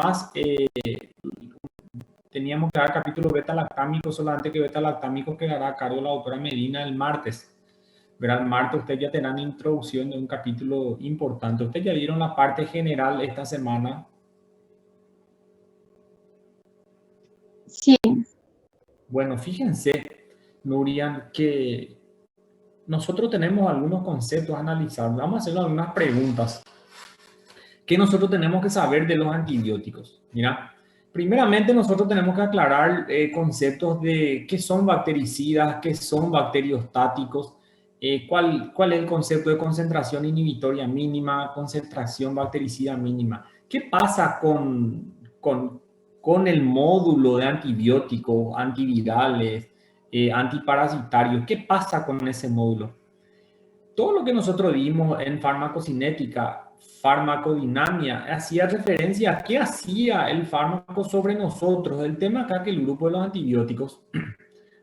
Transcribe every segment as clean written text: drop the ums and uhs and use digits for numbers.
más, teníamos que dar capítulo beta-lactámico, solamente que beta-lactámico quedará a cargo de la doctora Medina el martes. ¿Verdad? El martes ustedes ya tendrán introducción de un capítulo importante. Ustedes ya vieron la parte general esta semana. Sí. Bueno, fíjense, Nurian, que nosotros tenemos algunos conceptos a analizar. Vamos a hacer algunas preguntas que nosotros tenemos que saber de los antibióticos. Mira, primeramente nosotros tenemos que aclarar conceptos de qué son bactericidas, qué son bacteriostáticos, cuál es el concepto de concentración inhibitoria mínima, concentración bactericida mínima. ¿Qué pasa con el módulo de antibióticos, antivirales, antiparasitarios? ¿Qué pasa con ese módulo? Todo lo que nosotros vimos en farmacocinética, farmacodinamia, hacía referencia a qué hacía el fármaco sobre nosotros. El tema acá que el grupo de los antibióticos,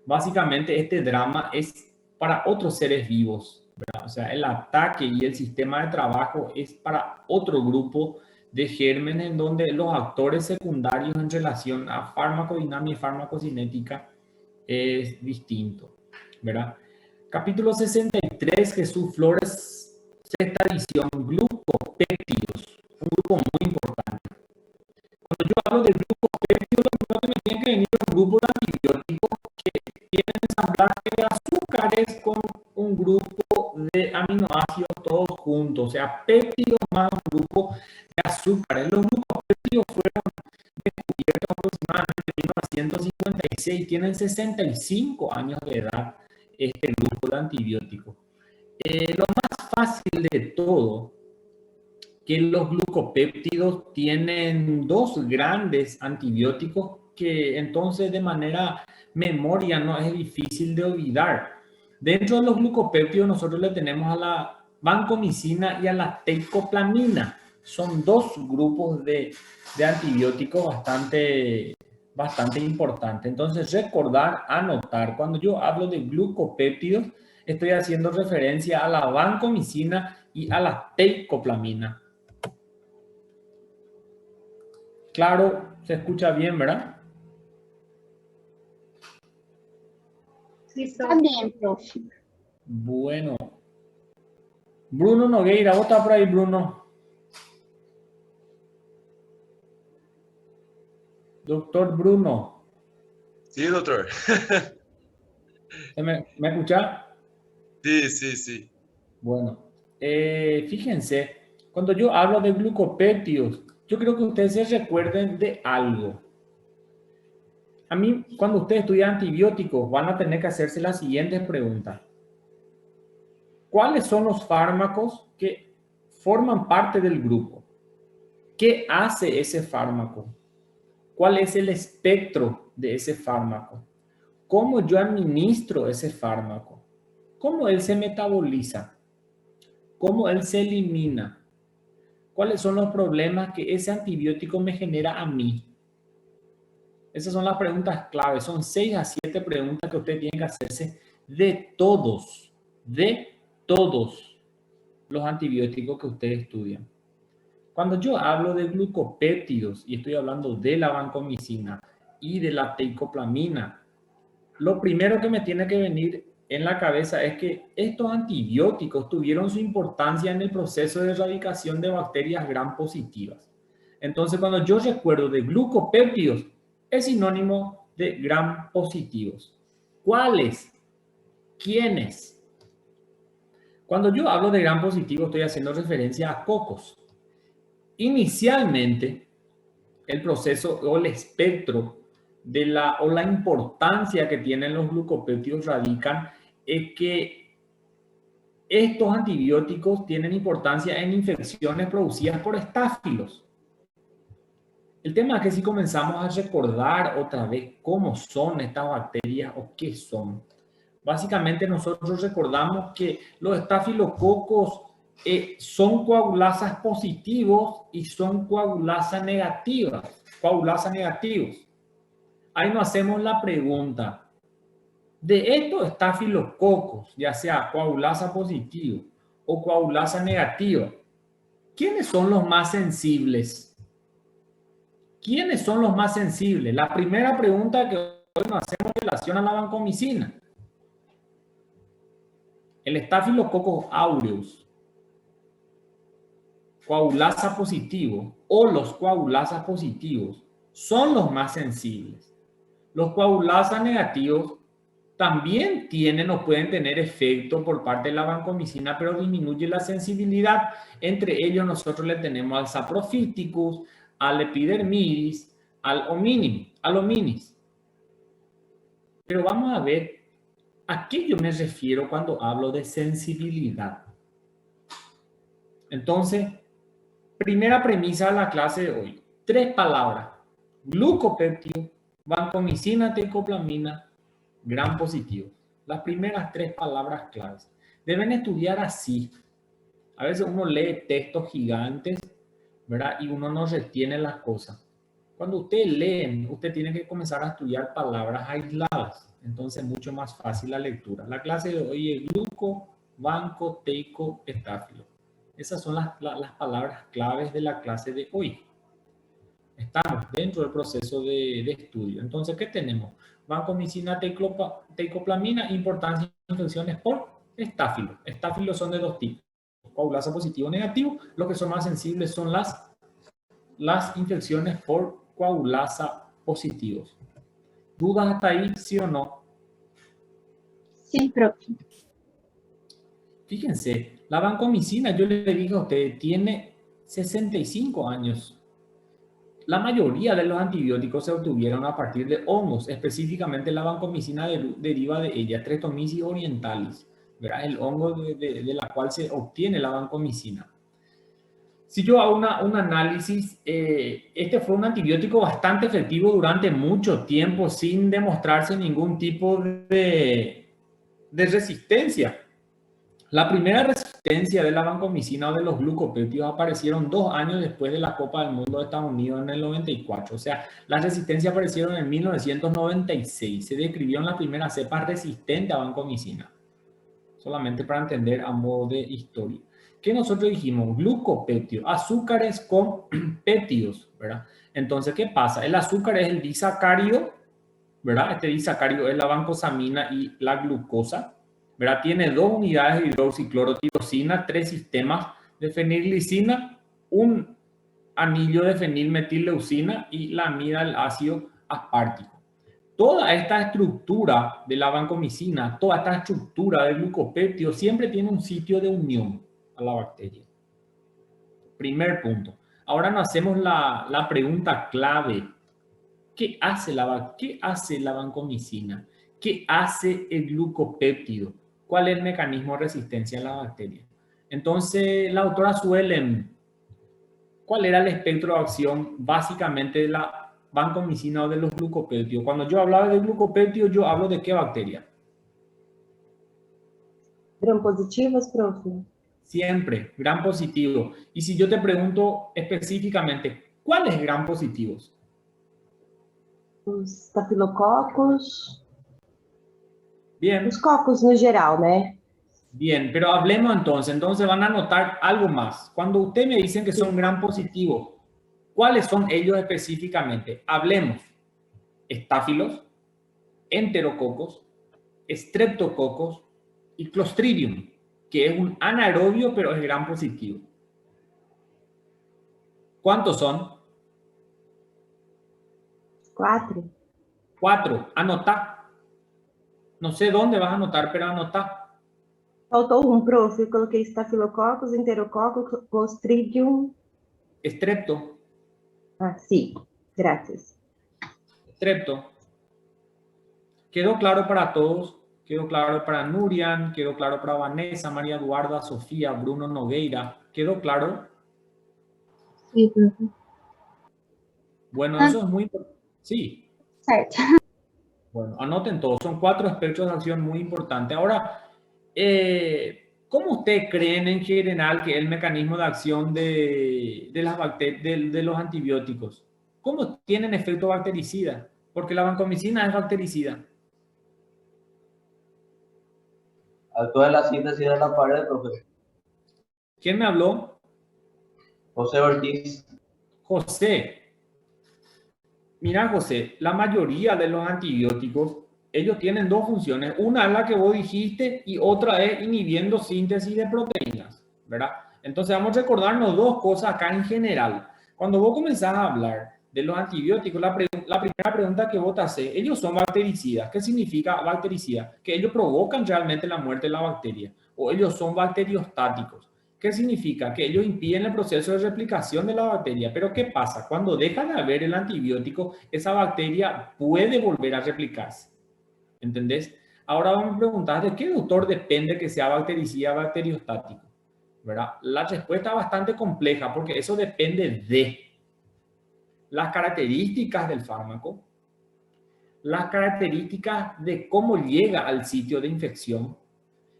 básicamente este drama es para otros seres vivos, ¿verdad? O sea, el ataque y el sistema de trabajo es para otro grupo de gérmenes en donde los actores secundarios en relación a farmacodinamia y farmacocinética es distinto, ¿verdad? Capítulo 63, Jesús Flores, sexta edición, glucopéptidos, un grupo muy importante. Cuando yo hablo de glucopéptidos, lo primero que me tiene que venir es un grupo de antibióticos que tienen ensamblaje de azúcares con un grupo de aminoácidos todos juntos, o sea, péptidos más un grupo de azúcares. Los glucopéptidos fueron descubiertos aproximadamente en 1956, tienen 65 años de edad este grupo de antibióticos. Lo más fácil de todo, que los glucopéptidos tienen dos grandes antibióticos que entonces de manera memoria no es difícil de olvidar. Dentro de los glucopéptidos nosotros le tenemos a la vancomicina y a la teicoplamina. Son dos grupos de antibióticos bastante importante. Entonces, recordar, anotar. Cuando yo hablo de glucopéptidos, estoy haciendo referencia a la vancomicina y a la teicoplamina. Claro, se escucha bien, ¿verdad? Sí, también, profe. Bueno. Bruno Nogueira, ¿vos estás por ahí, Bruno? Doctor Bruno. Sí, doctor. ¿Me escucha? Sí, sí, sí. Bueno, fíjense, cuando yo hablo de glucopéptidos, yo creo que ustedes se recuerden de algo. A mí, cuando ustedes estudian antibióticos, van a tener que hacerse las siguientes preguntas. ¿Cuáles son los fármacos que forman parte del grupo? ¿Qué hace ese fármaco? ¿Cuál es el espectro de ese fármaco? ¿Cómo yo administro ese fármaco? ¿Cómo él se metaboliza? ¿Cómo él se elimina? ¿Cuáles son los problemas que ese antibiótico me genera a mí? Esas son las preguntas clave. Son 6 a 7 preguntas que usted tiene que hacerse de todos los antibióticos que ustedes estudian. Cuando yo hablo de glucopéptidos y estoy hablando de la vancomicina y de la teicoplamina, lo primero que me tiene que venir en la cabeza es que estos antibióticos tuvieron su importancia en el proceso de erradicación de bacterias gram positivas. Entonces, cuando yo recuerdo de glucopéptidos, es sinónimo de gram positivos. ¿Cuáles? ¿Quiénes? Cuando yo hablo de gram positivo, estoy haciendo referencia a cocos. Inicialmente, el proceso o el espectro o la importancia que tienen los glucopéptidos radican en que estos antibióticos tienen importancia en infecciones producidas por estáfilos. El tema es que si comenzamos a recordar otra vez cómo son estas bacterias o qué son, básicamente nosotros recordamos que los estafilococos son coagulasas positivos y son coagulasas negativos. Ahí nos hacemos la pregunta, de estos estafilococos, ya sea coagulasa positivo o coagulasa negativa, ¿quiénes son los más sensibles? ¿Quiénes son los más sensibles? La primera pregunta que hoy nos hacemos en relación a la vancomicina. El Staphylococcus aureus, coagulasa positivo o los coagulasas positivos son los más sensibles. Los coagulasas negativos también tienen o pueden tener efecto por parte de la vancomicina, pero disminuye la sensibilidad. Entre ellos nosotros le tenemos al Saprophyticus, al Epidermidis, al hominis. Pero vamos a ver a qué yo me refiero cuando hablo de sensibilidad. Entonces, primera premisa de la clase de hoy. 3 palabras. Glucopéptido, vancomicina, teicoplamina, gram positivo. Las primeras 3 palabras claves. Deben estudiar así. A veces uno lee textos gigantes, ¿verdad? Y uno no retiene las cosas. Cuando usted lee, usted tiene que comenzar a estudiar palabras aisladas. Entonces, mucho más fácil la lectura. La clase de hoy es gluco, vanco, teico, estáfilo. Esas son las palabras claves de la clase de hoy. Estamos dentro del proceso de estudio. Entonces, ¿qué tenemos? Vancomicina, teicoplamina, importancia de infecciones por estáfilo. Estáfilos son de 2 tipos. Coagulasa positivo o negativo. Los que son más sensibles son las infecciones por coagulasa positivos. ¿Dudas hasta ahí, sí o no? Sí, profe. Fíjense, la vancomicina, yo le dije a usted, tiene 65 años. La mayoría de los antibióticos se obtuvieron a partir de hongos, específicamente la vancomicina deriva de ella, Streptomyces orientalis, ¿verdad? El hongo de la cual se obtiene la vancomicina. Si yo hago un análisis, este fue un antibiótico bastante efectivo durante mucho tiempo sin demostrarse ningún tipo de resistencia. La primera resistencia de la vancomicina o de los glucopéptidos aparecieron 2 años después de la Copa del Mundo de Estados Unidos en el 94. O sea, las resistencias aparecieron en 1996. Se describieron las primeras cepas resistentes a vancomicina. Solamente para entender a modo de historia. ¿Qué nosotros dijimos? Glucopéptidos, azúcares con péptidos, ¿verdad? Entonces, ¿qué pasa? El azúcar es el disacárido, ¿verdad? Este disacárido es la vancosamina y la glucosa, ¿verdad? Tiene 2 unidades de hidroxiclorotirosina, 3 sistemas de fenilglicina, un anillo de fenilmetileucina y la amida del ácido aspartico. Toda esta estructura de la vancomicina, toda esta estructura del glucopéptido siempre tiene un sitio de unión a la bacteria. Primer punto. Ahora nos hacemos la pregunta clave. ¿Qué hace la vancomicina? ¿Qué hace el glucopéptido? ¿Cuál es el mecanismo de resistencia a la bacteria? Entonces, la doctora Suelen, ¿cuál era el espectro de acción básicamente de la vancomicina o de los glucopéptidos? Cuando yo hablaba de glucopéptidos, yo hablo de qué bacteria. Gram positivos, profe. Siempre, gram positivo. Y si yo te pregunto específicamente, ¿cuáles gram positivos? Os estafilococos. Bien. Os cocos no geral, né? Bien, pero hablemos entonces. Entonces van a notar algo más. Cuando ustedes me dicen que son gram positivos, ¿cuáles son ellos específicamente? Hablemos. Estáfilos, enterococos, streptococos y clostridium, que es un anaerobio, pero es gram positivo. ¿Cuántos son? 4. 4. Anotá. No sé dónde vas a anotar, pero anotá. Faltou um, profe. Eu coloquei estafilococos, enterococos, clostridium. Strepto. Ah, sí. Gracias. Strepto. ¿Quedó claro para todos? Quedó claro para Nurian, quedó claro para Vanessa, María Eduarda, Sofía, Bruno Nogueira. ¿Quedó claro? Sí, profe. Bueno, eso es muy importante. Sí. Certo. Bueno, anoten todos. Son 4 espectros de acción muy importantes. Ahora, ¿cómo ustedes creen en general que es el mecanismo de acción de las bacterias, de los antibióticos? ¿Cómo tienen efecto bactericida? Porque la vancomicina es bactericida. Actúa en la síntesis de la pared, profesor. ¿Quién me habló? José Ortiz. José. Mira, José, la mayoría de los antibióticos, ellos tienen dos funciones. Una es la que vos dijiste y otra es inhibiendo síntesis de proteínas, ¿verdad? Entonces vamos a recordarnos dos cosas acá en general. Cuando vos comenzás a hablar de los antibióticos, la primera pregunta que vos te haces, ellos son bactericidas. ¿Qué significa bactericida? Que ellos provocan realmente la muerte de la bacteria o ellos son bacteriostáticos. ¿Qué significa? Que ellos impiden el proceso de replicación de la bacteria. Pero ¿qué pasa? Cuando deja de haber el antibiótico, esa bacteria puede volver a replicarse. ¿Entendés? Ahora vamos a preguntar de qué doctor depende que sea bactericida o bacteriostático, ¿verdad? La respuesta es bastante compleja porque eso depende de las características del fármaco, las características de cómo llega al sitio de infección,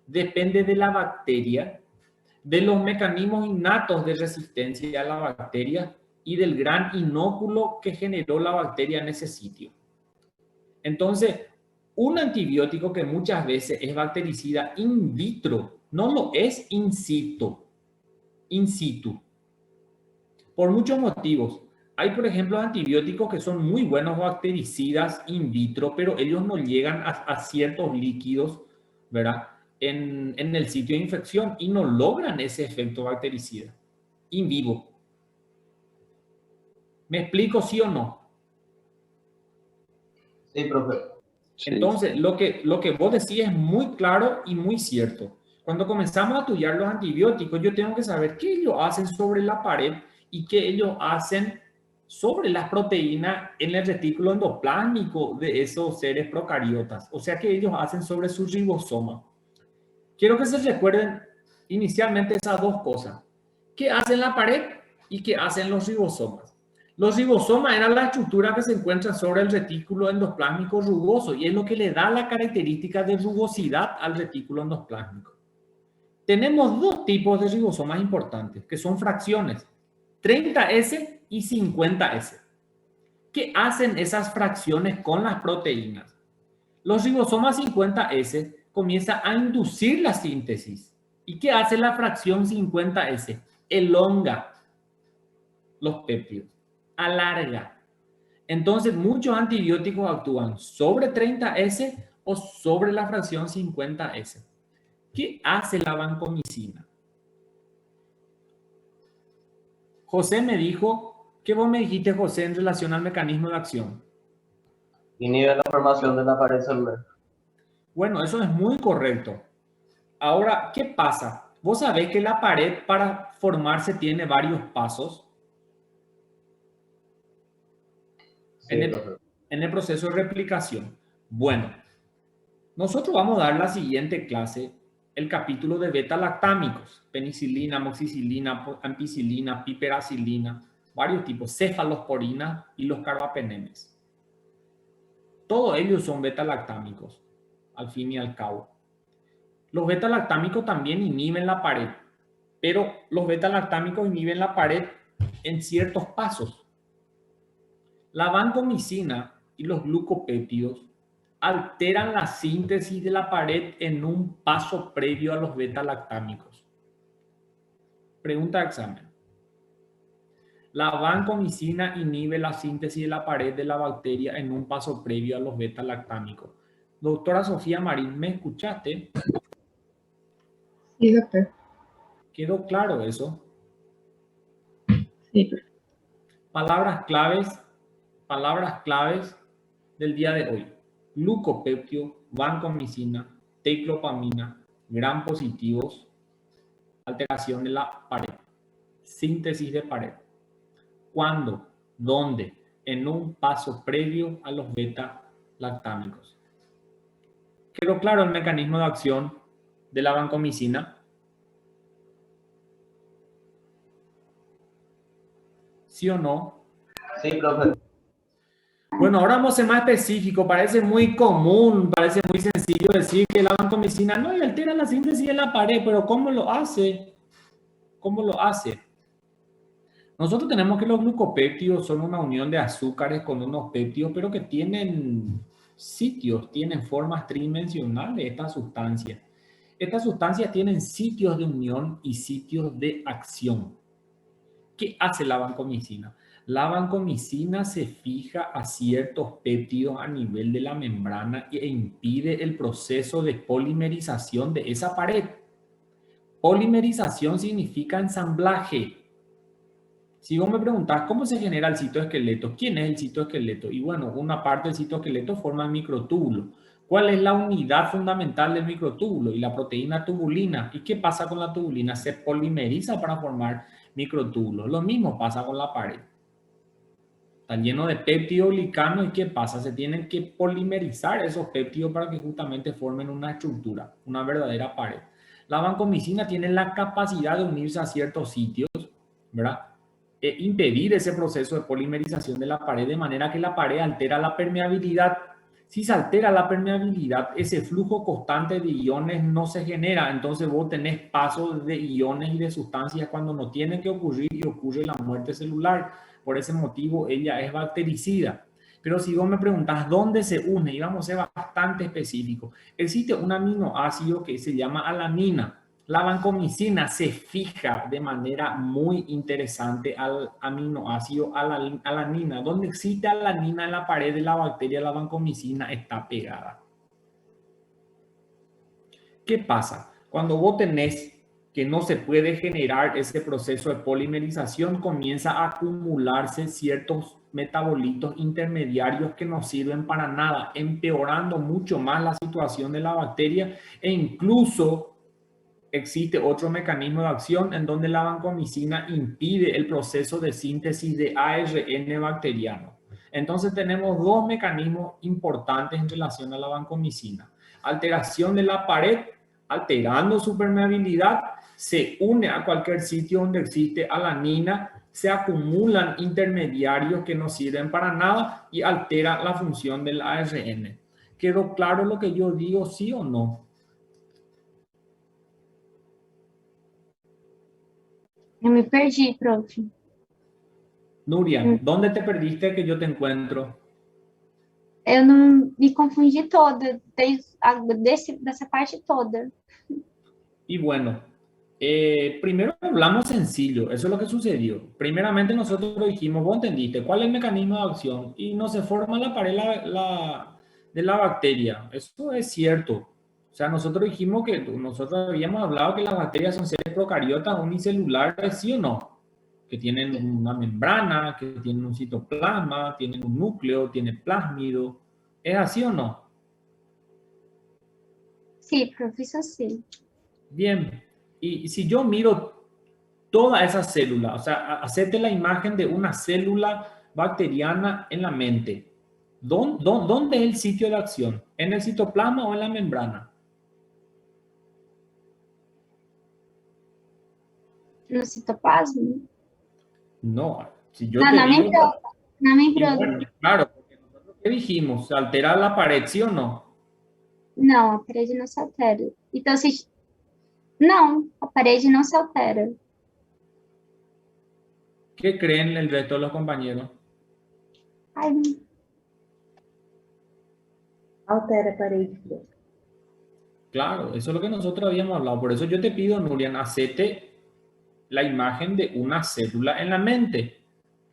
depende de la bacteria, de los mecanismos innatos de resistencia a la bacteria y del gran inóculo que generó la bacteria en ese sitio. Entonces, un antibiótico que muchas veces es bactericida in vitro, no lo es in situ. In situ. Por muchos motivos. Hay, por ejemplo, antibióticos que son muy buenos bactericidas in vitro, pero ellos no llegan a ciertos líquidos, ¿verdad? En el sitio de infección y no logran ese efecto bactericida in vivo. ¿Me explico sí o no? Sí, profe. Entonces, lo que vos decís es muy claro y muy cierto. Cuando comenzamos a estudiar los antibióticos, yo tengo que saber qué ellos hacen sobre la pared y qué ellos hacen sobre las proteínas en el retículo endoplásmico de esos seres procariotas. O sea, qué ellos hacen sobre su ribosoma. Quiero que se recuerden inicialmente esas dos cosas. ¿Qué hacen la pared y qué hacen los ribosomas? Los ribosomas eran la estructura que se encuentra sobre el retículo endoplásmico rugoso y es lo que le da la característica de rugosidad al retículo endoplásmico. Tenemos dos tipos de ribosomas importantes, que son fracciones, 30S y 50S. ¿Qué hacen esas fracciones con las proteínas? Los ribosomas 50S comienzan a inducir la síntesis. ¿Y qué hace la fracción 50S? Elonga los péptidos, alarga. Entonces, muchos antibióticos actúan sobre 30S o sobre la fracción 50S. ¿Qué hace la vancomicina? José me dijo, ¿qué vos me dijiste, José, en relación al mecanismo de acción? Inhibe la formación de la pared celular. Bueno, eso es muy correcto. Ahora, ¿qué pasa? Vos sabés que la pared para formarse tiene varios pasos. Sí, profe. En el proceso de replicación. Bueno, nosotros vamos a dar la siguiente clase, el capítulo de beta-lactámicos, penicilina, amoxicilina, ampicilina, piperacilina, varios tipos, cefalosporina y los carbapenemes. Todos ellos son beta-lactámicos, al fin y al cabo. Los beta-lactámicos también inhiben la pared, pero los beta-lactámicos inhiben la pared en ciertos pasos. La vancomicina y los glucopéptidos alteran la síntesis de la pared en un paso previo a los beta-lactámicos. Pregunta de examen. La vancomicina inhibe la síntesis de la pared de la bacteria en un paso previo a los beta-lactámicos. Doctora Sofía Marín, ¿me escuchaste? Sí, doctor. ¿Quedó claro eso? Sí, profe. Palabras claves del día de hoy. Glucopéptido, vancomicina, teclopamina, gram positivos, alteración de la pared, síntesis de pared. ¿Cuándo? ¿Dónde? En un paso previo a los beta-lactámicos. ¿Quedó claro el mecanismo de acción de la vancomicina? ¿Sí o no? Sí, profe. Bueno, ahora vamos a ser más específico. Parece muy común, parece muy sencillo decir que la vancomicina no altera la síntesis de la pared, pero ¿cómo lo hace? ¿Cómo lo hace? Nosotros tenemos que los glucopéptidos son una unión de azúcares con unos péptidos, pero que tienen sitios, tienen formas tridimensionales estas sustancias. Estas sustancias tienen sitios de unión y sitios de acción. ¿Qué hace la vancomicina? La vancomicina se fija a ciertos péptidos a nivel de la membrana e impide el proceso de polimerización de esa pared. Polimerización significa ensamblaje. Si vos me preguntás cómo se genera el citoesqueleto, ¿quién es el citoesqueleto? Y bueno, una parte del citoesqueleto forma el microtúbulo. ¿Cuál es la unidad fundamental del microtúbulo? Y la proteína tubulina. ¿Y qué pasa con la tubulina? Se polimeriza para formar microtúbulos. Lo mismo pasa con la pared. Está lleno de péptidos glicanos y ¿qué pasa? Se tienen que polimerizar esos péptidos para que justamente formen una estructura, una verdadera pared. La vancomicina tiene la capacidad de unirse a ciertos sitios, ¿verdad? E impedir ese proceso de polimerización de la pared de manera que la pared altera la permeabilidad. Si se altera la permeabilidad, ese flujo constante de iones no se genera, entonces vos tenés pasos de iones y de sustancias cuando no tienen que ocurrir y ocurre la muerte celular. Por ese motivo ella es bactericida. Pero si vos me preguntás dónde se une, y vamos a ser bastante específicos, existe un aminoácido que se llama alanina. La vancomicina se fija de manera muy interesante al aminoácido alanina. Donde existe alanina en la pared de la bacteria, la vancomicina está pegada. ¿Qué pasa? Cuando vos tenés que no se puede generar ese proceso de polimerización, comienza a acumularse ciertos metabolitos intermediarios que no sirven para nada, empeorando mucho más la situación de la bacteria e incluso existe otro mecanismo de acción en donde la vancomicina impide el proceso de síntesis de ARN bacteriano. Entonces tenemos dos mecanismos importantes en relación a la vancomicina. Alteración de la pared, alterando su permeabilidad, se une a cualquier sitio donde existe alanina, se acumulan intermediarios que no sirven para nada y altera la función del ARN. ¿Quedó claro lo que yo digo, sí o no? Eu me perdi, prof. Nuria, ¿dónde te perdiste que yo te encuentro? Eu não me confundi toda, dessa parte toda. Y bueno, primero hablamos sencillo, eso es lo que sucedió. Primeramente nosotros dijimos, vos entendiste, ¿cuál es el mecanismo de acción? Y no se forma la pared de la bacteria. Eso es cierto. O sea, nosotros dijimos que nosotros habíamos hablado que las bacterias son seres procariotas unicelulares, ¿sí o no? Que tienen una membrana, que tienen un citoplasma, tienen un núcleo, tienen plásmido. ¿Es así o no? Sim, prof, isso sim. Bien, y si yo miro toda esa célula, o sea, hacete la imagen de una célula bacteriana en la mente. ¿Dónde es el sitio de acción? ¿En el citoplasma o en la membrana? No citoplasma? No, si yo Não, te na digo... membrana. Bueno, claro, porque nosotros ¿qué dijimos? ¿Se altera la pared, sí o no? Não, a parede não se altera. Então, se... Não, a parede não se altera. ¿Qué creen el resto de los compañeros? Ai, Altera a parede. Claro, eso es lo que nosotros habíamos hablado. Por eso yo te pido, Nurian, hacete la imagen de una célula en la mente.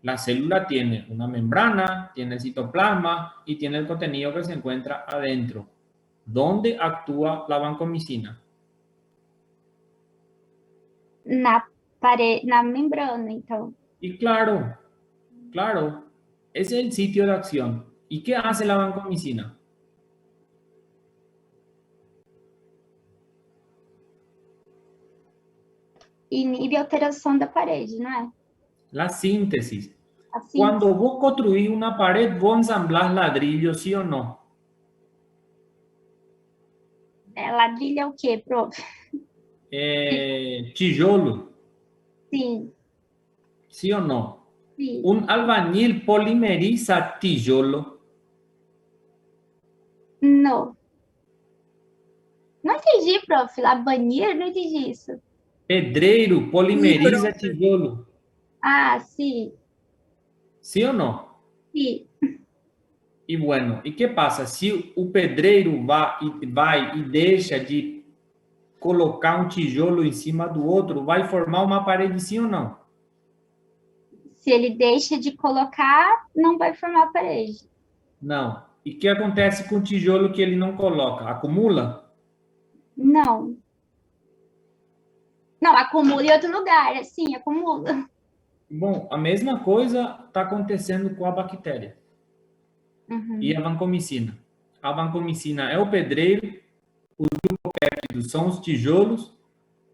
La célula tiene una membrana, tiene el citoplasma y tiene el contenido que se encuentra adentro. ¿Dónde actúa la vancomicina? na parede, na membrana, então. Y claro, ese es el sitio de acción. ¿Y qué hace la vancomicina? Inibe a alteração da parede, não é? La síntesis. Assim, Cuando vos construís una pared, vos ensamblás ladrillos, ¿sí o no? ladrilho é o quê, prof? Tijolo, Sim, ¿sí o no? sim. Un albañil polimeriza tijolo. Não. Não entendi, prof. Labanir, não entendi isso. Pedreiro polimeriza tijolo. Ah, sim, ¿Sí o no? sim. Y bueno, ¿y qué pasa? Si o pedreiro vai e deixa de colocar um tijolo em cima do outro, vai formar uma parede, sim ou não? Se ele deixa de colocar, não vai formar parede. Não. E o que acontece com o tijolo que ele não coloca? Acumula? Não. Não, acumula em outro lugar. Sim, acumula. Bom, a mesma coisa está acontecendo com a bactéria Uhum. e a vancomicina. A vancomicina é o pedreiro, os glucopéptidos são os tijolos.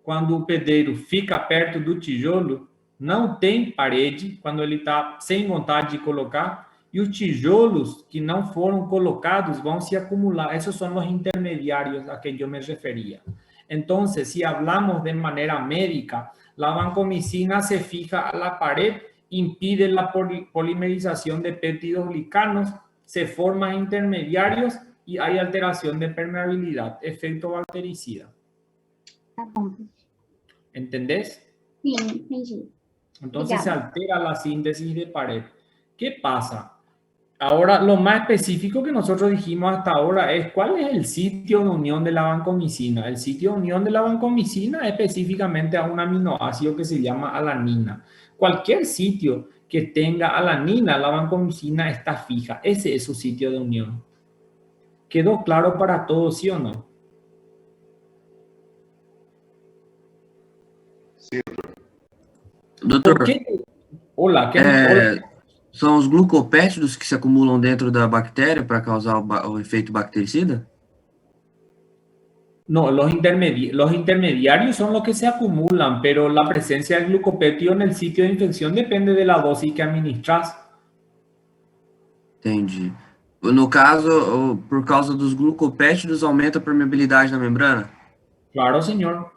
Quando o pedreiro fica perto do tijolo, não tem parede, quando ele está sem vontade de colocar, e os tijolos que não foram colocados vão se acumular. Esos son los intermediarios a que yo me refería. Entonces, si hablamos de manera médica, la vancomicina se fija a la pared, impide la polimerización de péptidos glicanos, se forman intermediarios y hay alteración de permeabilidad, efecto bactericida. Tá bom. ¿Entendés? Sim, entendi. Entonces se Obrigada. altera la síntesis de pared. ¿Qué pasa? Ahora, lo más específico que nosotros dijimos hasta ahora es cuál es el sitio de unión de la vancomicina. El sitio de unión de la vancomicina es específicamente a un aminoácido que se llama alanina. Cualquier sitio que tenga alanina, la vancomicina está fija. Ese es su sitio de unión. ¿Quedó claro para todos, sí o no? Sim, doutor. Doutor, ¿Por qué? Hola, ¿qué? é, são os glucopéptidos que se acumulam dentro da bactéria para causar o efeito bactericida? No, los intermediarios son los que se acumulan, pero la presencia del glucopéptido en el sitio de infección depende de la dosis que administras. Entendi. No caso, por causa dos glucopéptidos, aumenta a permeabilidade da membrana? Claro, señor.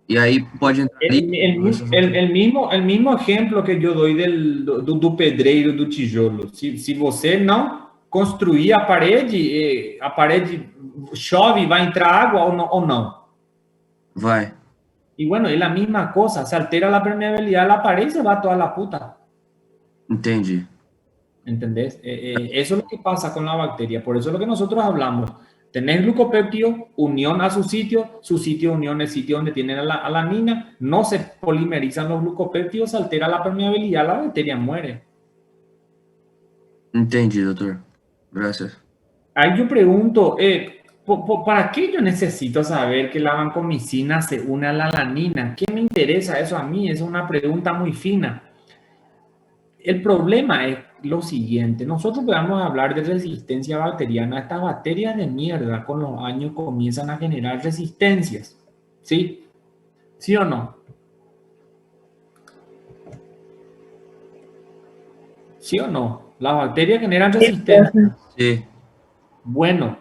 E aí pode entrar El mismo ejemplo que yo doy do pedreiro do tijolo. Se você não construir a parede chove, vai entrar água ou não? Vai. Y bueno, es la misma cosa, se altera la permeabilidad de la pared y se va toda la puta. Entendi. ¿Entendés? Eso es lo que pasa con la bacteria, por eso es lo que nosotros hablamos. Tenés glucopéptido, unión a su sitio de unión, el sitio donde tienen la alanina, no se polimerizan los glucopéptidos, se altera la permeabilidad, la bacteria muere. Entendi, doutor. Gracias. Ahí yo pregunto, ¿para qué yo necesito saber que la vancomicina se une a la alanina? ¿Qué me interesa eso a mí? Es una pregunta muy fina. El problema es lo siguiente, nosotros vamos a hablar de resistencia bacteriana. Estas bacterias de mierda con los años comienzan a generar resistencias, ¿sí? ¿Sí o no? ¿Sí o no? Las bacterias generan resistencia. Sí. Bueno,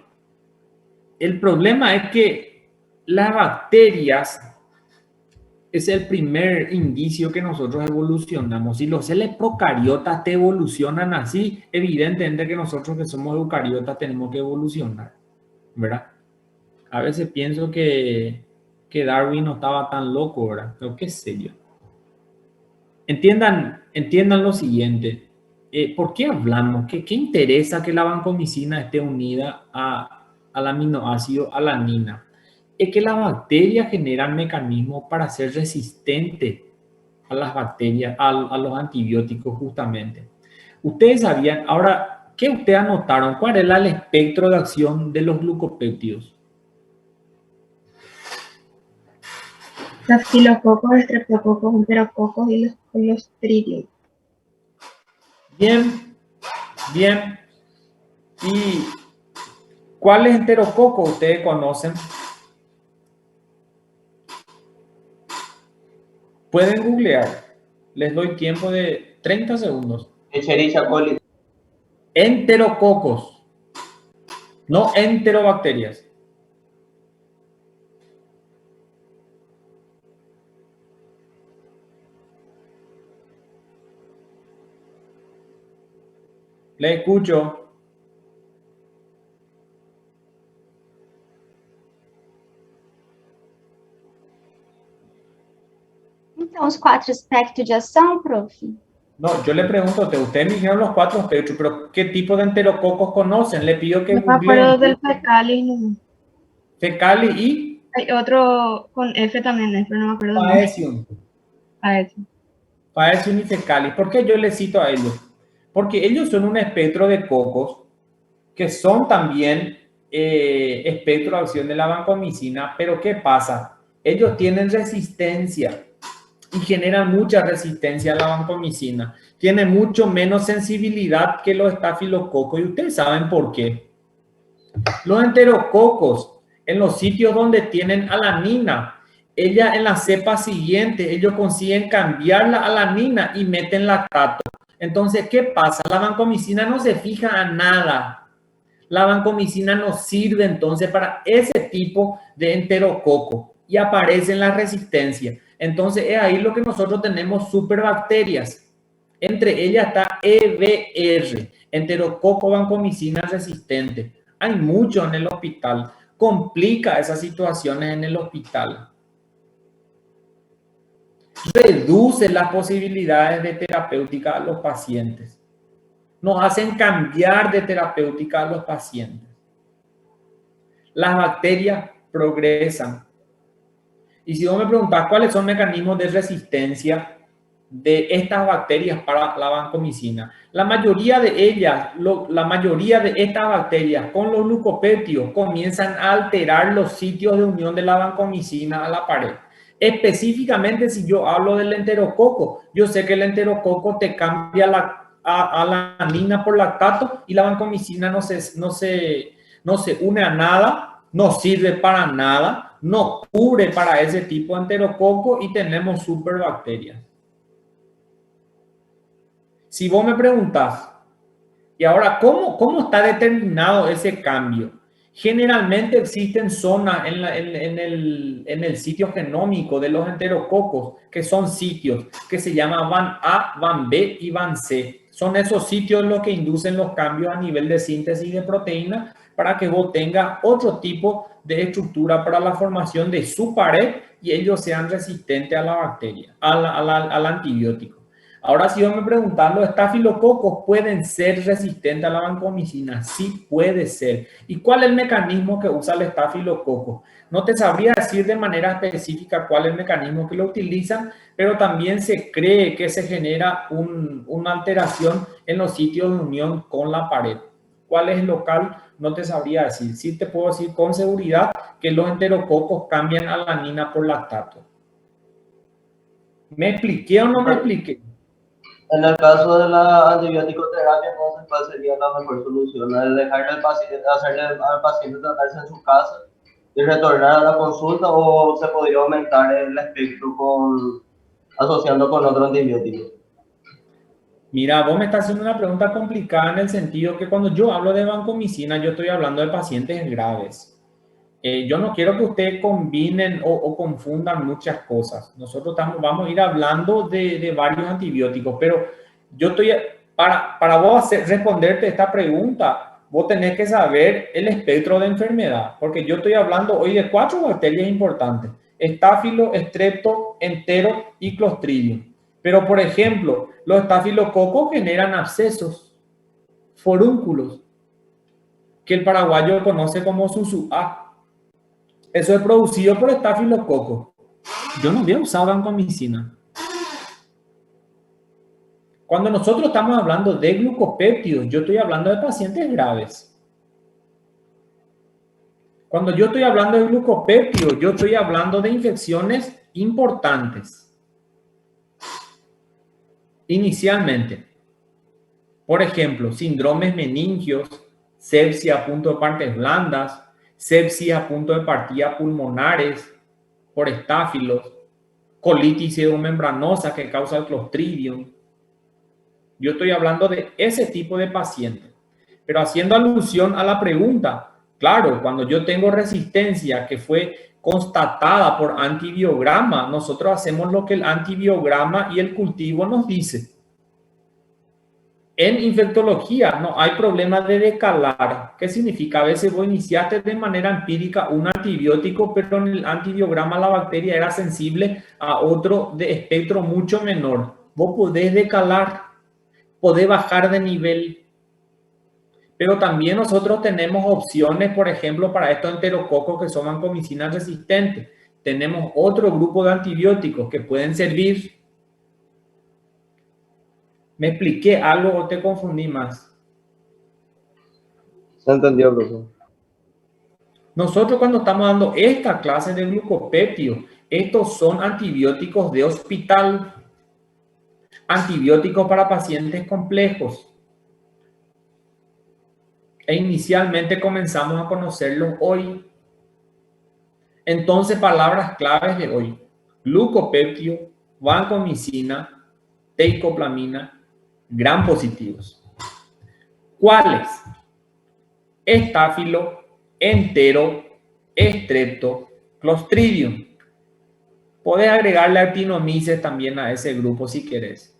el problema es que las bacterias es el primer indicio que nosotros evolucionamos. Si los seres procariotas te evolucionan así, evidentemente que nosotros que somos eucariotas tenemos que evolucionar, ¿verdad? A veces pienso que Darwin no estaba tan loco, ¿verdad? Pero qué sé yo. Entiendan lo siguiente. ¿Por qué hablamos? ¿Qué interesa que la vancomicina esté unida al aminoácido alanina? Es que las bacterias generan mecanismos para ser resistentes a las bacterias, a los antibióticos justamente. Ustedes sabían, ahora, ¿qué ustedes anotaron? ¿Cuál era el espectro de acción de los glucopéptidos? Stafilococos, estreptococos, enterococos y los clostridium. Bien, bien. ¿Y cuáles enterococos ustedes conocen? Pueden googlear. Les doy tiempo de 30 segundos. Escherichia coli. Enterococos. No enterobacterias. Le escucho. Então, os 4 aspectos de ação, prof? No, yo le pregunto a usted, ustedes me dijeron los 4 espectros, pero ¿qué tipo de enterococos conocen? Le pido que No me acuerdo googleen del fecali. No. fecali y Hay otro con F también, pero no me acuerdo del nombre. Faecium. A ese. Paez unicecalis. ¿Por qué yo les cito a ellos? Porque ellos son un espectro de cocos que son también espectro de acción de la vancomicina, pero ¿qué pasa? Ellos tienen resistencia y generan mucha resistencia a la vancomicina. Tienen mucho menos sensibilidad que los estafilococos y ustedes saben por qué. Los enterococos, en los sitios donde tienen alanina, ella en la cepa siguiente, ellos consiguen cambiar la alanina y meten lactato. Entonces, ¿qué pasa? La vancomicina no se fija a nada. La vancomicina no sirve entonces para ese tipo de enterococo y aparece en la resistencia. Entonces, es ahí lo que nosotros tenemos superbacterias. Entre ellas está EBR, enterococo vancomicina resistente. Hay mucho en el hospital. Complica esas situaciones en el hospital. Reduce las posibilidades de terapéutica a los pacientes. Nos hacen cambiar de terapéutica a los pacientes. Las bacterias progresan. Y si vos me preguntás cuáles son mecanismos de resistencia de estas bacterias para la vancomicina, la mayoría de ellas, la mayoría de estas bacterias con los glucopéptidos comienzan a alterar los sitios de unión de la vancomicina a la pared. Específicamente, si yo hablo del enterococo, yo sé que el enterococo te cambia la alanina por lactato y la vancomicina no se une a nada, no sirve para nada, no cubre para ese tipo de enterococo y tenemos superbacterias. Si vos me preguntás, y ahora, ¿cómo está determinado ese cambio? Generalmente existen zonas en el sitio genómico de los enterococos, que son sitios que se llaman van A, van B y van C. Son esos sitios los que inducen los cambios a nivel de síntesis de proteína para que vos tengas otro tipo de estructura para la formación de su pared y ellos sean resistentes a la bacteria, al antibiótico. Ahora, si vos me preguntas, ¿los estafilococos pueden ser resistentes a la vancomicina? Sí, puede ser. ¿Y cuál es el mecanismo que usa el estafilococo? No te sabría decir de manera específica cuál es el mecanismo que lo utilizan, pero también se cree que se genera una alteración en los sitios de unión con la pared. ¿Cuál es el local? No te sabría decir. Sí te puedo decir con seguridad que los enterococos cambian alanina por lactato. ¿Me expliqué o no me expliqué? En el caso de la antibiótico-terapia, entonces, ¿cuál sería la mejor solución? ¿El dejar al paciente, hacerle al paciente tratarse en su casa y retornar a la consulta, o se podría aumentar el espectro asociando con otro antibiótico? Mira, vos me estás haciendo una pregunta complicada en el sentido que cuando yo hablo de vancomicina, yo estoy hablando de pacientes graves. Yo no quiero que ustedes combinen o confundan muchas cosas. Nosotros vamos a ir hablando de varios antibióticos, pero yo estoy, para vos responderte esta pregunta, vos tenés que saber el espectro de enfermedad, porque yo estoy hablando hoy de 4 bacterias importantes: estáfilo, estrepto, entero y clostridium. Pero, por ejemplo, los estafilococos generan abscesos, forúnculos, que el paraguayo conoce como susuá. Eso es producido por estafilococo. Yo no había usado vancomicina. Cuando nosotros estamos hablando de glucopéptidos, yo estoy hablando de pacientes graves. Cuando yo estoy hablando de glucopéptidos, yo estoy hablando de infecciones importantes. Inicialmente, por ejemplo, síndromes meningios, sepsia a punto de partes blandas, sepsis a punto de partida pulmonares por estáfilos, colitis pseudomembranosa que causa el Clostridium. Yo estoy hablando de ese tipo de pacientes. Pero haciendo alusión a la pregunta, claro, cuando yo tengo resistencia que fue constatada por antibiograma, nosotros hacemos lo que el antibiograma y el cultivo nos dice. En infectología no hay problema de decalar. ¿Qué significa? A veces vos iniciaste de manera empírica un antibiótico, pero en el antibiograma la bacteria era sensible a otro de espectro mucho menor. Vos podés decalar, podés bajar de nivel. Pero también nosotros tenemos opciones, por ejemplo, para estos enterococos que son vancomicina resistentes. Tenemos otro grupo de antibióticos que pueden servir. ¿Me expliqué algo o te confundí más? Se entendió, profesor. Nosotros cuando estamos dando esta clase de glucopeptido, estos son antibióticos de hospital, antibióticos para pacientes complejos. E inicialmente comenzamos a conocerlos hoy. Entonces, palabras claves de hoy: glucopeptido, vancomicina, teicoplamina, gram positivos. ¿Cuáles? Estáfilo, entero, estrepto, clostridium. Podés agregarle actinomyces también a ese grupo si querés.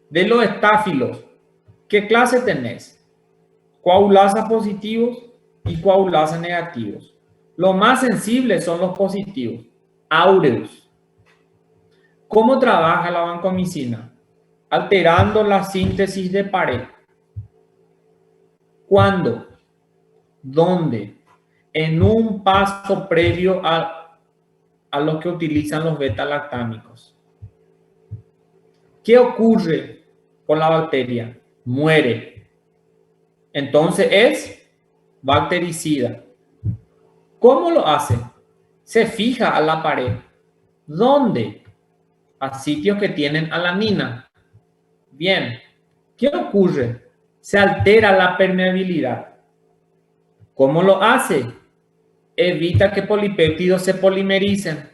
De los estáfilos, ¿qué clase tenés? Coagulasa positivos y coagulasa negativos. Los más sensibles son los positivos, áureos. ¿Cómo trabaja la vancomicina? Alterando la síntesis de pared. ¿Cuándo? ¿Dónde? En un paso previo a los que utilizan los beta-lactámicos. ¿Qué ocurre con la bacteria? Muere. Entonces es bactericida. ¿Cómo lo hace? Se fija a la pared. ¿Dónde? A sitios que tienen alanina. Bien. ¿Qué ocurre? Se altera la permeabilidad. ¿Cómo lo hace? Evita que polipéptidos se polimericen.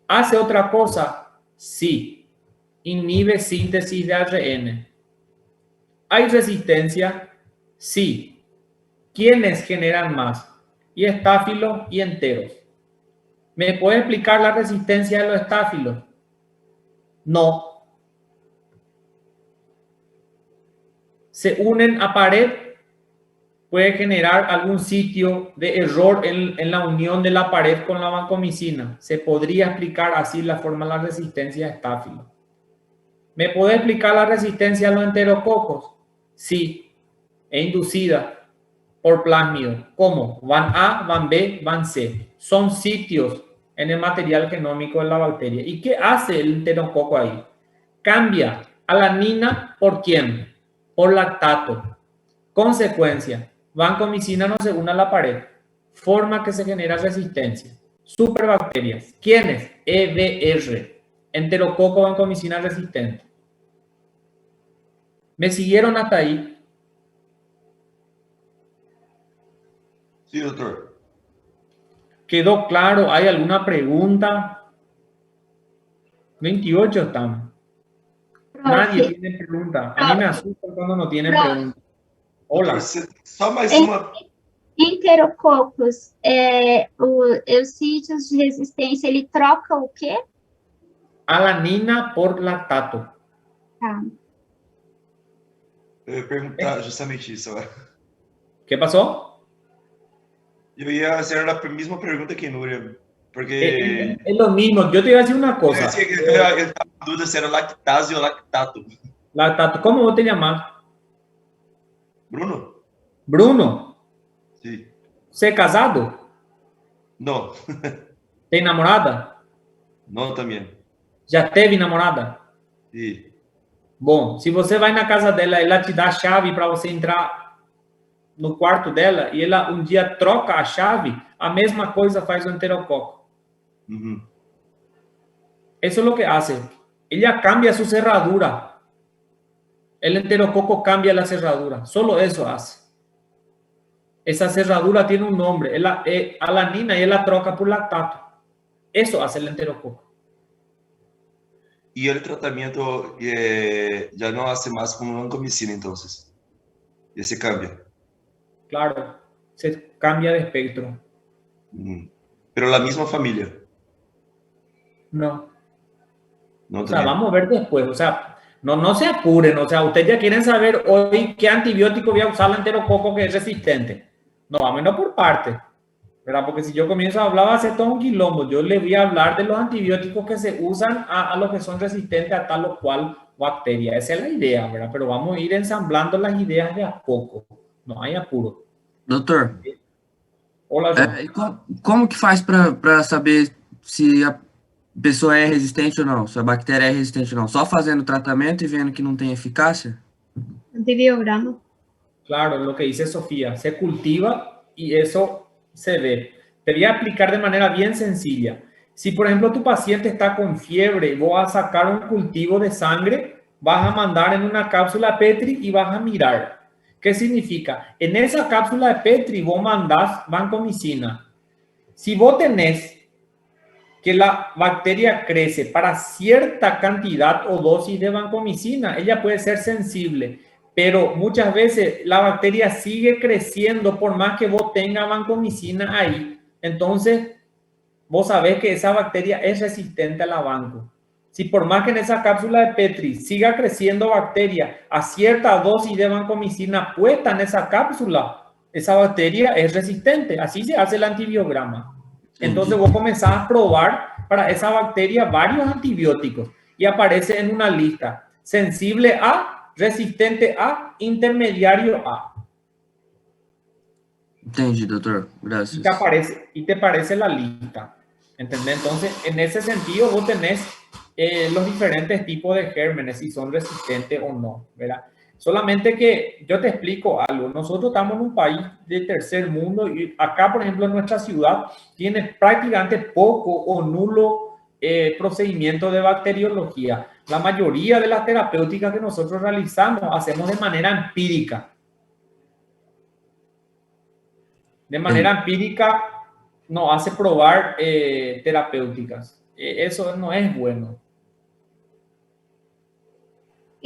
¿Hace otra cosa? Sí. Inhibe síntesis de ARN. ¿Hay resistencia? Sí. ¿Quiénes generan más? Y estáfilos y enteros. ¿Me puede explicar la resistencia de los estáfilos? No. Se unen a pared, puede generar algún sitio de error en la unión de la pared con la vancomicina. Se podría explicar así la forma de la resistencia de estáfilos. ¿Me puede explicar la resistencia a los enterococos? Sí, es inducida por plásmido. ¿Cómo? Van A, van B, van C. Son sitios en el material genómico de la bacteria. ¿Y qué hace el enterococo ahí? Cambia alanina por ¿quién? Por lactato. Consecuencia, vancomicina no se une a la pared. Forma que se genera resistencia. Superbacterias. ¿Quiénes? EBR. Enterococo vancomicina resistente. ¿Me siguieron hasta ahí? Sí, doctor. ¿Quedó claro? ¿Hay alguna pregunta? 28 estamos. Nadie tiene pregunta. A mí me asusta cuando no tienen pregunta. Hola. Só mais uma. Enterococos, os sítios de resistência, ele troca o quê? Alanina por lactato. Tá. Eu ia perguntar justamente isso agora. ¿Qué pasó? Eu ia hacer a mesma pergunta que Núria, porque Es lo mismo. Yo te iba a decir una cosa. eu estava em dúvida se era lactase ou lactato. Lactato. ¿Cómo vos te llamás? Bruno? Bruno. Sí. ¿Você é casado? Não. ¿Tem namorada? Não também. ¿Já teve namorada? Sí. Bom, se você vai na casa dela, ela te dá a chave para você entrar no quarto dela e ela um dia troca a chave, a mesma coisa faz o enterococo. Uhum. Eso es lo que hace. Ella cambia su cerradura. El enterococo cambia la cerradura. Solo eso hace. Esa cerradura tiene un nombre, alanina, y él la troca por lactato. Eso hace el enterococo. E o tratamento já não hace mais com vancomicina, então. Esse cambia. Claro, se cambia de espectro. Pero la misma familia. No. No, O sea, vamos a ver después. O sea, no se apuren. O sea, ustedes ya quieren saber hoy qué antibiótico voy a usar el enterococo que es resistente. No, vámonos por parte. ¿Verdad? Porque si yo comienzo a hablar va a ser todo un quilombo. Yo les voy a hablar de los antibióticos que se usan a los que son resistentes a tal o cual bacteria. Esa es la idea, ¿verdad? Pero vamos a ir ensamblando las ideas de a poco. No hay apuro. Doutor, Olá, João. como que faz para saber se A pessoa é resistente ou não? Se a bactéria é resistente ou não? Só fazendo o tratamento e vendo que não tem eficácia? Antibiograma. Claro, lo que dice Sofía, se cultiva y eso se ve. Te voy a explicar de manera bien sencilla. Si, por ejemplo, tu paciente está con fiebre y vos vas a sacar un cultivo de sangre, vas a mandar en una cápsula Petri y vas a mirar. ¿Qué significa? En esa cápsula de Petri vos mandás vancomicina. Si vos tenés que la bacteria crece para cierta cantidad o dosis de vancomicina, ella puede ser sensible, pero muchas veces la bacteria sigue creciendo por más que vos tengas vancomicina ahí. Entonces, vos sabés que esa bacteria es resistente a la vanco. Si por más que en esa cápsula de Petri siga creciendo bacteria a cierta dosis de vancomicina puesta en esa cápsula, esa bacteria es resistente. Así se hace el antibiograma. Entonces vos comenzás a probar para esa bacteria varios antibióticos y aparece en una lista: sensible a, resistente a, intermediario a. Entendi, doutor. Graças. Y te aparece la lista. ¿Entendés? Entonces, en ese sentido, vos tenés los diferentes tipos de gérmenes, si son resistentes o no, ¿verdad? Solamente que yo te explico algo. Nosotros estamos en un país de tercer mundo y acá, por ejemplo, en nuestra ciudad, tiene prácticamente poco o nulo procedimiento de bacteriología. La mayoría de las terapéuticas que nosotros realizamos hacemos de manera empírica. De manera empírica nos hace probar terapéuticas. Eso no es bueno.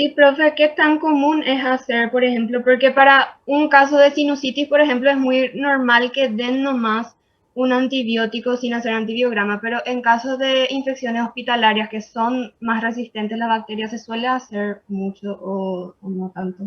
Y, profe, ¿qué tan común es hacer, por ejemplo? Porque para un caso de sinusitis, por ejemplo, es muy normal que den nomás un antibiótico sin hacer antibiograma, pero en casos de infecciones hospitalarias que son más resistentes a la bacteria, ¿se suele hacer mucho o no tanto?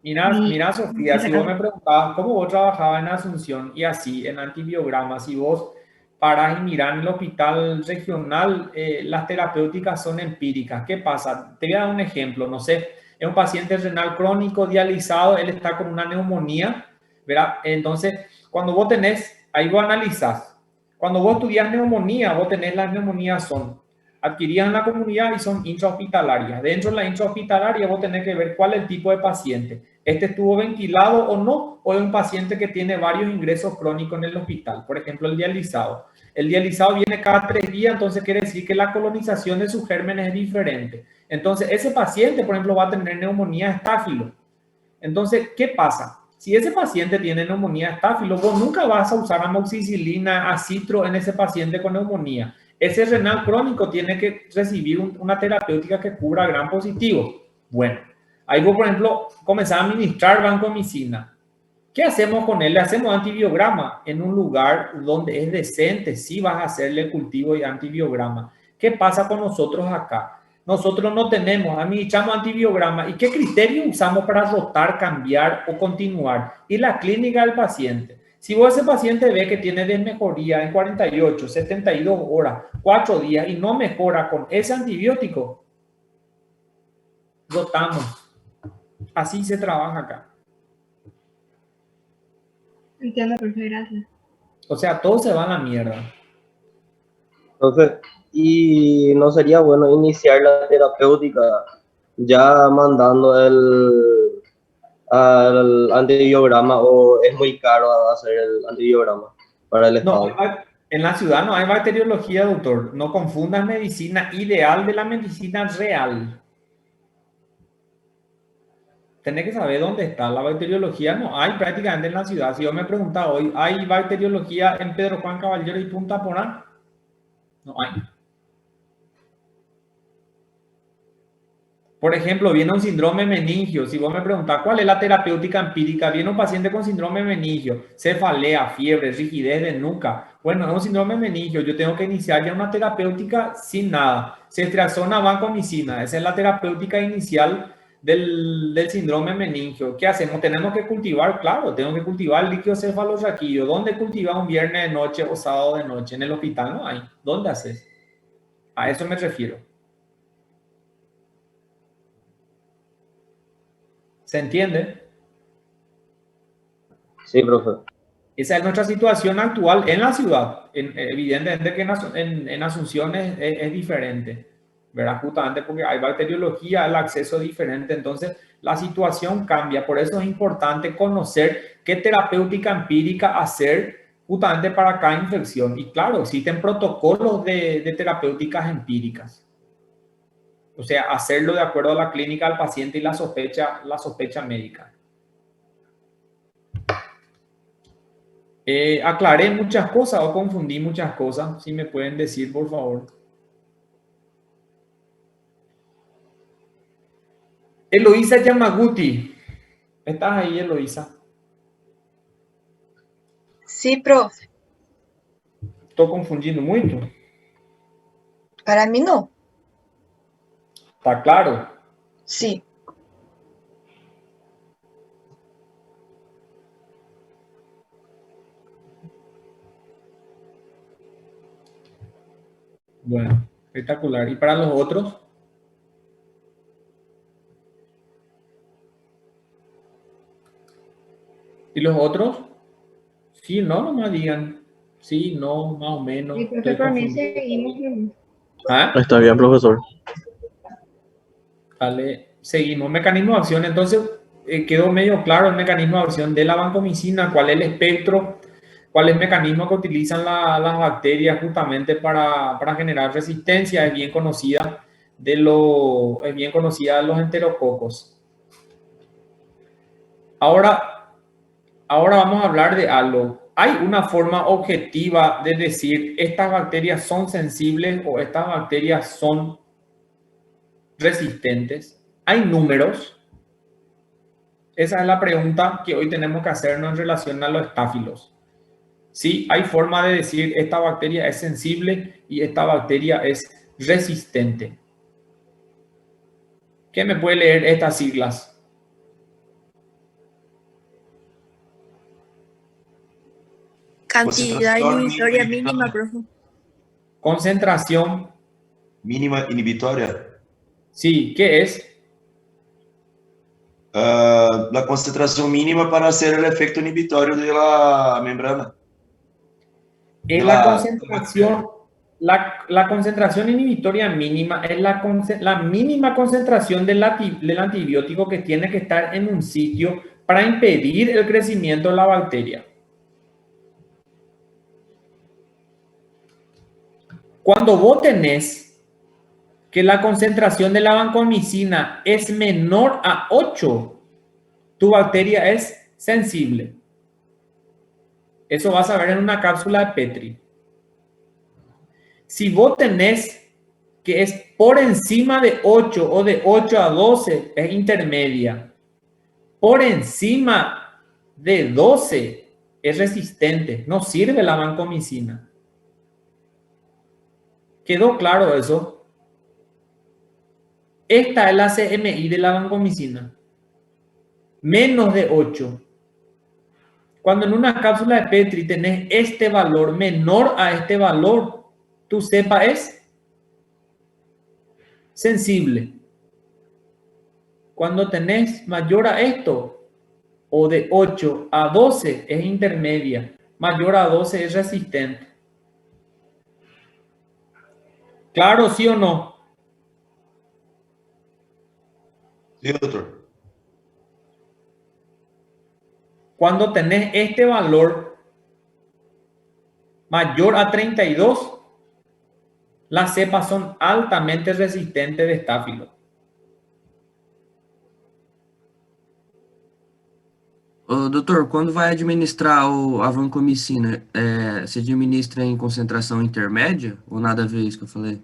Mira, Sofía, si vos me preguntabas cómo vos trabajabas en Asunción y así, en antibiogramas, si vos parás y mirás en el hospital regional, las terapéuticas son empíricas. ¿Qué pasa? Te voy a dar un ejemplo, no sé, es un paciente renal crónico dializado, él está con una neumonía, ¿verdad? Entonces, cuando vos tenés, ahí vos analizás. Cuando vos estudias neumonía, vos tenés las neumonías son adquiridas en la comunidad y son intrahospitalarias. Dentro de la intrahospitalaria vos tenés que ver cuál es el tipo de paciente. ¿Este estuvo ventilado o no? ¿O es un paciente que tiene varios ingresos crónicos en el hospital? Por ejemplo, el dializado. El dializado viene cada 3 días, entonces quiere decir que la colonización de sus gérmenes es diferente. Entonces, ese paciente, por ejemplo, va a tener neumonía estáfilo. Entonces, ¿qué pasa? Si ese paciente tiene neumonía estáfilo, vos nunca vas a usar amoxicilina, acitro en ese paciente con neumonía. Ese renal crónico tiene que recibir una terapéutica que cubra gram positivo. Bueno, ahí vos, por ejemplo, comenzás a administrar vancomicina. ¿Qué hacemos con él? Le hacemos antibiograma en un lugar donde es decente. Sí vas a hacerle cultivo y antibiograma. ¿Qué pasa con nosotros acá? Nosotros no tenemos, administramos antibiograma. ¿Y qué criterio usamos para rotar, cambiar o continuar? Y la clínica del paciente. Si vos ese paciente ve que tiene desmejoría en 48, 72 horas, 4 días y no mejora con ese antibiótico, rotamos. Así se trabaja acá. Entiendo, profe, gracias. O sea, todo se va a la mierda. Entonces, ¿y no sería bueno iniciar la terapéutica ya mandando al antibiograma o es muy caro hacer el antibiograma para el No, Estado? en la ciudad no hay bacteriología, doctor. No confundas medicina ideal de la medicina real. Tenés que saber dónde está. La bacteriología no hay prácticamente en la ciudad. Si yo me preguntaba hoy, ¿hay bacteriología en Pedro Juan Caballero y Punta Porán? No hay. Por ejemplo, viene un síndrome meningio. Si vos me preguntás cuál es la terapéutica empírica, viene un paciente con síndrome meningio, cefalea, fiebre, rigidez de nuca. Bueno, es un síndrome meningio. Yo tengo que iniciar ya una terapéutica sin nada. Ceftriaxona, vancomicina. Esa es la terapéutica inicial del síndrome meningio. ¿Qué hacemos? Tenemos que cultivar, claro, tengo que cultivar líquido cefalorraquídeo. ¿Dónde cultivar un viernes de noche o sábado de noche? En el hospital no hay. ¿Dónde haces? A eso me refiero. ¿Se entiende? Sí, profe. Esa es nuestra situación actual en la ciudad. Evidentemente que en Asunción es diferente, ¿verdad? Justamente porque hay bacteriología, el acceso es diferente, entonces la situación cambia. Por eso es importante conocer qué terapéutica empírica hacer justamente para cada infección. Y claro, existen protocolos de terapéuticas empíricas. O sea, hacerlo de acuerdo a la clínica del paciente y la sospecha médica. Aclaré muchas cosas o confundí muchas cosas. Si me pueden decir, por favor. Eloísa Yamaguti. ¿Estás ahí, Eloísa? Sí, profe. Estou confundindo muito? Para mí no. ¿Está claro? Sí. Bueno, espectacular. ¿Y para los otros? ¿Y los otros? Sí, no, nomás digan. Sí, no, más o menos. Sí, profe, Estoy por mí confundido. seguimos nomás. ¿Ah? Está bien, profesor. Vale, seguimos. Mecanismo de acción. Entonces, quedó medio claro el mecanismo de acción de la vancomicina, cuál es el espectro, cuál es el mecanismo que utilizan las bacterias justamente para generar resistencia. Es bien conocida de los enterococos. Ahora vamos a hablar de algo. ¿Hay una forma objetiva de decir estas bacterias son sensibles o estas bacterias son resistentes? ¿Hay números? Esa es la pregunta que hoy tenemos que hacernos en relación a los estáfilos. Sí, hay forma de decir esta bacteria es sensible y esta bacteria es resistente. ¿Quién me puede leer estas siglas? Cantidad inhibitoria mínima, profe. Concentración. Mínima inhibitoria. Sí, ¿qué es? La concentración mínima para hacer el efecto inhibitorio de la membrana. Es la concentración, la concentración inhibitoria mínima es la mínima concentración del antibiótico que tiene que estar en un sitio para impedir el crecimiento de la bacteria. Cuando vos tenés que la concentración de la vancomicina es menor a 8, tu bacteria es sensible. Eso vas a ver en una cápsula de Petri. Si vos tenés que es por encima de 8 o de 8 a 12, es intermedia. Por encima de 12 es resistente. No sirve la vancomicina. ¿Quedó claro eso? Esta es la CMI de la vancomicina. Menos de 8. Cuando en una cápsula de Petri tenés este valor menor a este valor, tu cepa es sensible. Cuando tenés mayor a esto, o de 8 a 12 es intermedia, mayor a 12 es resistente. ¿Claro, sí o no? Sí, doctor. Cuando tenés este valor mayor a 32, las cepas son altamente resistentes de estáfilo. Doutor, quando vai administrar a vancomicina, se administra em concentração intermédia ou nada a ver isso que eu falei?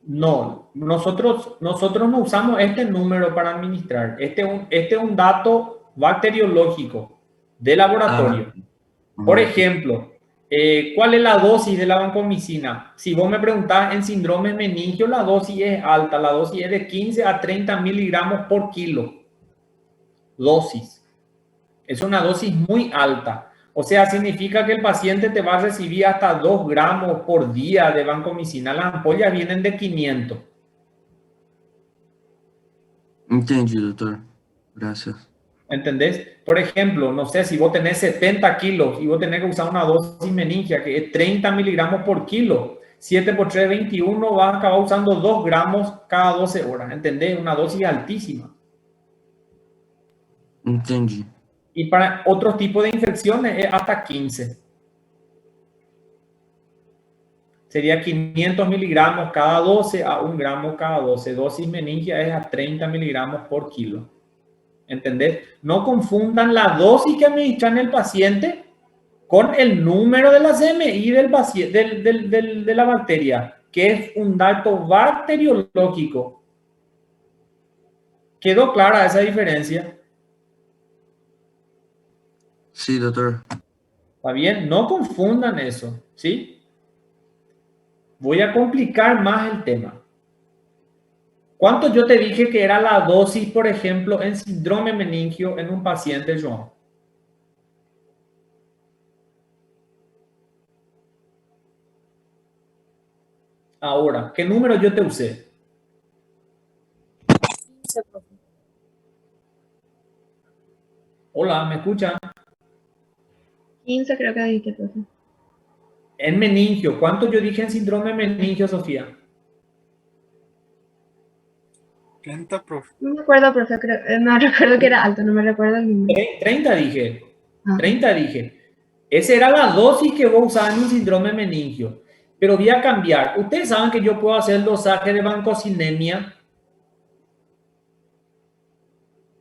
No, nosotros no usamos este número para administrar. Este es un dato bacteriológico de laboratorio. Por ejemplo, ¿cuál es la dosis de la vancomicina? Si vos me preguntás en síndrome meningio, la dosis es alta. La dosis es de 15 a 30 miligramos por kilo. Dosis. Es una dosis muy alta. O sea, significa que el paciente te va a recibir hasta 2 gramos por día de vancomicina. Las ampollas vienen de 500. Entendi, doutor. Graças. ¿Entendés? Por ejemplo, no sé, si vos tenés 70 kilos y vos tenés que usar una dosis meningia que es 30 miligramos por kilo, 7 por 3, 21, vas a acabar usando 2 gramos cada 12 horas, ¿entendés? Una dosis altísima. Entendi. Y para otros tipos de infecciones es hasta 15. Sería 500 miligramos cada 12 a 1 gramo cada 12. Dosis meningia es a 30 miligramos por kilo. ¿Entendés? No confundan la dosis que administran el paciente con el número de la CMI del paciente, de la bacteria, que es un dato bacteriológico. ¿Quedó clara esa diferencia? Sí, doutor. ¿Está bien? No confundan eso, ¿sí? Voy a complicar más el tema. ¿Cuánto yo te dije que era la dosis, por ejemplo, en síndrome meningio en un paciente, Joan? Ahora, ¿qué número yo te usé? 15, profe. Hola, ¿me escuchan? 15 creo que dijiste, profe. En meningio, ¿cuánto yo dije en síndrome meningio, Sofía? 30, profe. No me acuerdo, profe, no recuerdo que era alto, no me recuerdo el número. 30 dije. Ah. 30 dije. Esa era la dosis que vos usabas en un síndrome meningio. Pero voy a cambiar. Ustedes saben que yo puedo hacer el dosaje de vancocinemia.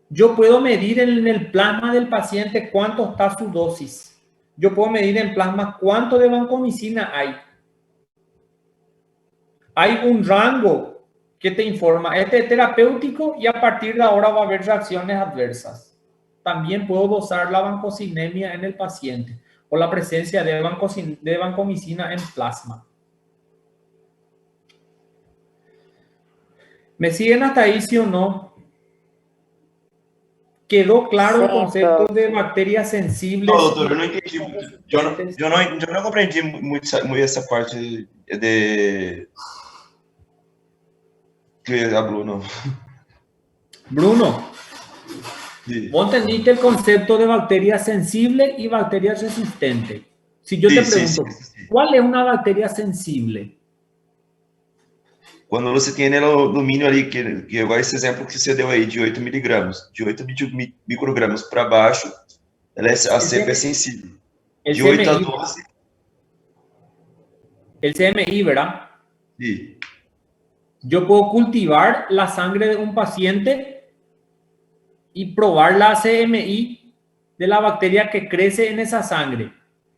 Yo puedo medir en el plasma del paciente cuánto está su dosis. Yo puedo medir en plasma cuánto de vancomicina hay. Hay un rango que te informa, este es terapéutico y a partir de ahora va a haber reacciones adversas. También puedo dosar la vancocinemia en el paciente o la presencia de vancomicina en plasma. ¿Me siguen hasta ahí, sí o no? ¿Quedó claro el concepto de bacterias sensibles? No, doutor, eu não entendi. Eu não compreendi muito essa parte de que habló, no. Bruno, Sí. vos entendiste el concepto de bacterias sensibles y bacterias resistentes. Si yo te pregunto, ¿cuál es una bacteria sensible? Quando você tem o domínio ali, que igual esse exemplo que você deu aí, de 8 miligramas, de 8 microgramas para baixo, a cepa é sensível. De 8 a 12. El CMI, ¿verdad? Sí. Yo puedo cultivar la sangre de un paciente y probar la CMI de la bacteria que crece en esa sangre.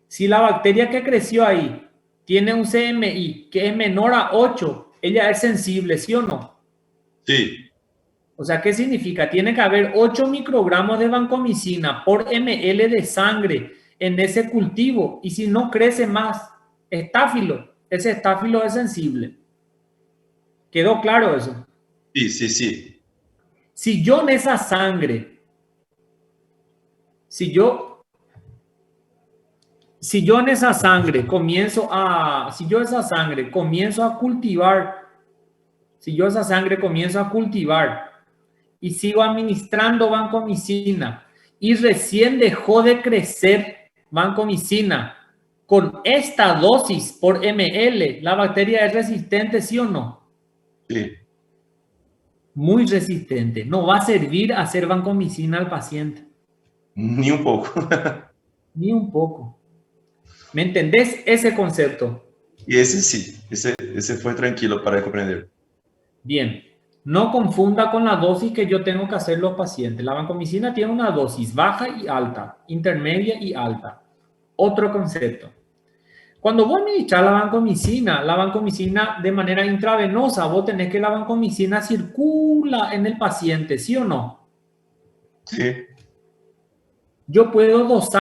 Si la bacteria que creció ahí tiene un CMI que es menor a 8, ella es sensible, ¿sí o no? Sí. O sea, ¿qué significa? Tiene que haber 8 microgramos de vancomicina por ml de sangre en ese cultivo. Y si no crece más estáfilo, ese estáfilo es sensible. ¿Quedó claro eso? Sí, sí, sí. Si yo en esa sangre, si yo en esa sangre comienzo a cultivar y sigo administrando vancomicina y recién dejó de crecer vancomicina con esta dosis por ml, ¿la bacteria es resistente, sí o no? Sí. Muy resistente. No va a servir hacer vancomicina al paciente. Ni un poco. Ni un poco. ¿Me entendés ese concepto? Y ese sí, ese fue tranquilo para comprender. Bien. No confunda con la dosis que yo tengo que hacer los pacientes. La vancomicina tiene una dosis baja y alta, intermedia y alta. Otro concepto. Cuando vos administras la vancomicina de manera intravenosa, vos tenés que la vancomicina circula en el paciente, ¿sí o no? Sí. Yo puedo dosar